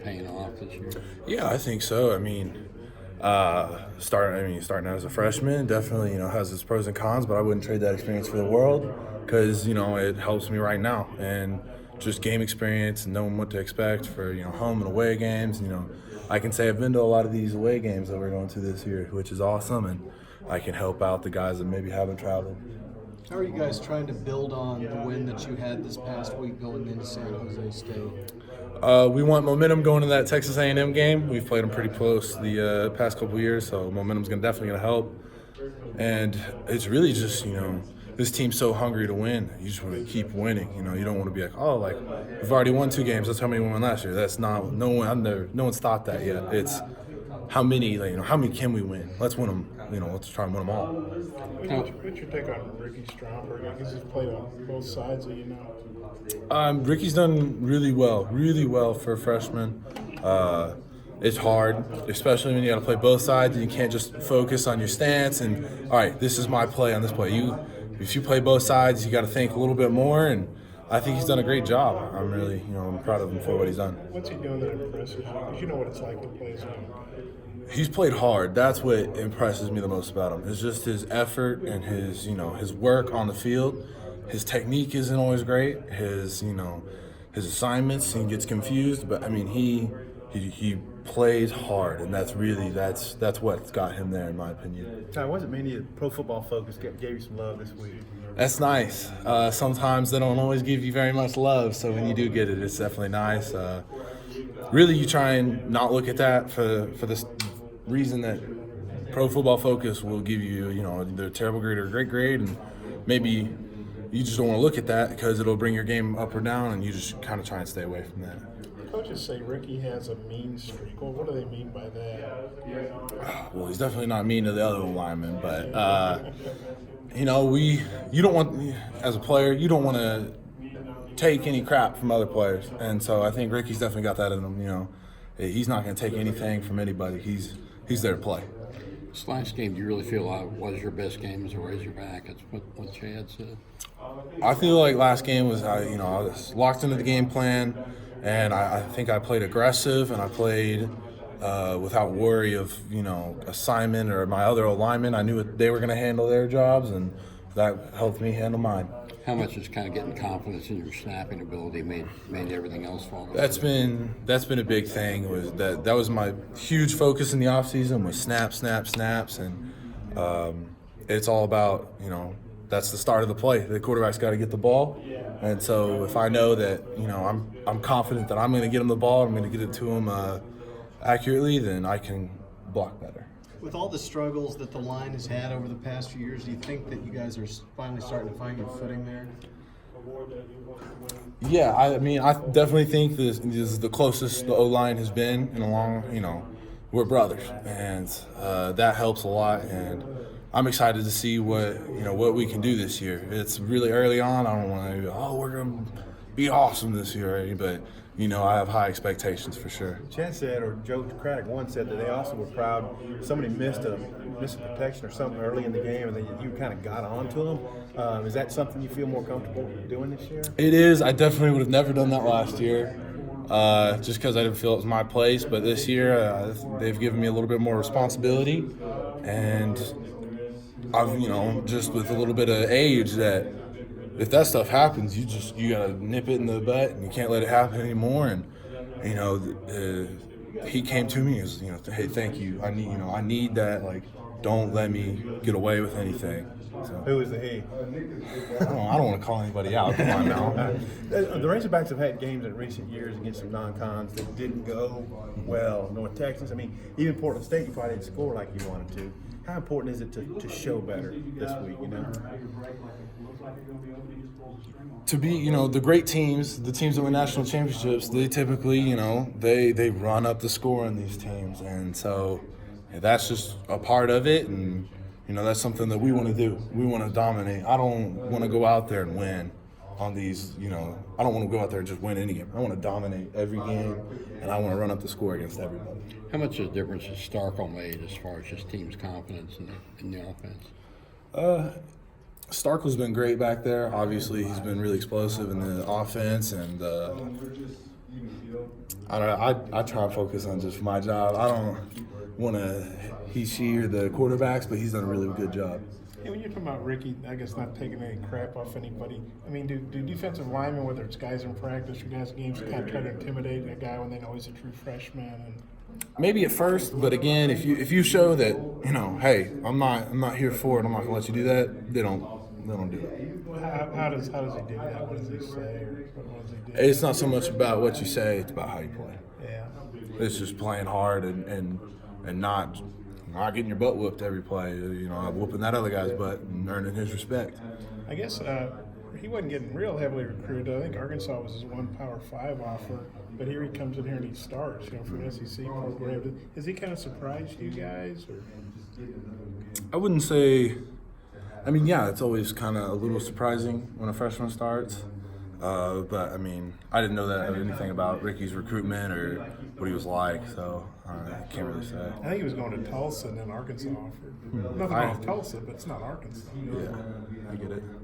paying off this year? Yeah, I think so. Starting out as a freshman definitely, has its pros and cons, but I wouldn't trade that experience for the world because, it helps me right now and just game experience and knowing what to expect for, home and away games. I can say I've been to a lot of these away games that we're going to this year, which is awesome, and I can help out the guys that maybe haven't traveled. How are you guys trying to build on the win that you had this past week going into San Jose State? We want momentum going to that Texas A&M game. We've played them pretty close the past couple of years, so momentum's definitely going to help. And it's really just, this team's so hungry to win. You just want to keep winning. You don't want to be like, we've already won 2 games. That's how many we won last year. That's not no one's thought that yet. It's how many can we win? Let's win them. Let's try and win them all. What's your take on Ricky Stromberg? I guess he's played on both sides of Ricky's done really well for a freshman. It's hard, especially when you got to play both sides and you can't just focus on your stance and, all right, this is my play on this play. If you play both sides, you got to think a little bit more, and I think he's done a great job. I'm really, I'm proud of him for what he's done. What's he doing that impresses you? Because you know what it's like to play zone. He's played hard. That's what impresses me the most about him. It's just his effort and his, his work on the field. His technique isn't always great. His assignments, he gets confused, but he plays hard, and that's what's got him there, in my opinion. Ty, wasn't many Pro Football Focus gave you some love this week? That's nice. Sometimes they don't always give you very much love, so when you do get it, it's definitely nice. Really, you try and not look at that for this reason that Pro Football Focus will give you, either a terrible grade or a great grade, and maybe you just don't want to look at that because it'll bring your game up or down, and you just kind of try and stay away from that. Coaches say Ricky has a mean streak. Well, what do they mean by that? Well, he's definitely not mean to the other linemen, but you don't want, as a player, you don't want to take any crap from other players, and so I think Ricky's definitely got that in him. He's not going to take anything from anybody. He's there to play. This last game, do you really feel was your best game as a Razorback? That's what Chad said. I feel like last game was, I was locked into the game plan, and I think I played aggressive, and I played without worry of, assignment or my other alignment. I knew they were going to handle their jobs, and that helped me handle mine. How much is kind of getting confidence in your snapping ability made everything else fall? That's been a big thing. That was my huge focus in the offseason was snaps, and it's all about, that's the start of the play. The quarterback's got to get the ball, and so if I know that, I'm confident that I'm going to get him the ball, I'm going to get it to him accurately, then I can block better. With all the struggles that the line has had over the past few years, do you think that you guys are finally starting to find your footing there? Yeah, I definitely think this is the closest the O-line has been in a long, we're brothers, and that helps a lot, and I'm excited to see what we can do this year. It's really early on. I don't want to we're going to be awesome this year, right? But I have high expectations for sure. Chad said, or Joe Craddock once said, that they also were proud somebody missed a protection or something early in the game, and then you kind of got onto them. Is that something you feel more comfortable doing this year? It is. I definitely would have never done that last year, just because I didn't feel it was my place. But this year, they've given me a little bit more responsibility, and I've, just with a little bit of age, that if that stuff happens, you gotta nip it in the butt, and you can't let it happen anymore. And he came to me as hey, thank you. I need that. Like, don't let me get away with anything. So, Who is the he? I don't want to call anybody out. Come on now. The Razorbacks have had games in recent years against some non-cons that didn't go well. North Texas, even Portland State, you probably didn't score like you wanted to. How important is it to show better this week, To be, the great teams, the teams that win national championships, they typically, they run up the score on these teams. And so that's just a part of it. And, that's something that we want to do. We want to dominate. I don't want to go out there and win on these, I don't want to go out there and just win any game. I want to dominate every game, and I want to run up the score against everybody. How much of a difference has Starkle made as far as just team's confidence in the offense? Starkle's been great back there. Obviously, he's been really explosive in the offense, and I don't know. I try and focus on just my job. I don't want to she or the quarterbacks, but he's done a really good job. Yeah, when you're talking about Ricky, I guess not taking any crap off anybody. I mean, do defensive linemen, whether it's guys in practice or guys in games, kind of try to intimidate a guy when they know he's a true freshman? And Maybe at first, but again, if you show that hey, I'm not here for it, I'm not gonna let you do that. They don't do it. how does he do that? What does he say? Or what does he do? It's not so much about what you say; it's about how you play. Yeah. It's just playing hard and not getting your butt whooped every play. Whooping that other guy's butt and earning his respect. I guess he wasn't getting real heavily recruited. I think Arkansas was his one Power 5 offer, but here he comes in here and he starts, from an SEC program. Is he kind of surprised you guys? Or? I wouldn't say. I mean, yeah, it's always kind of a little surprising when a freshman starts. But I mean, I didn't know that anything about Ricky's recruitment or what he was like, so I can't really say. I think he was going to Tulsa and then Arkansas offered. Nothing wrong with Tulsa, but it's not Arkansas. Yeah, I get it.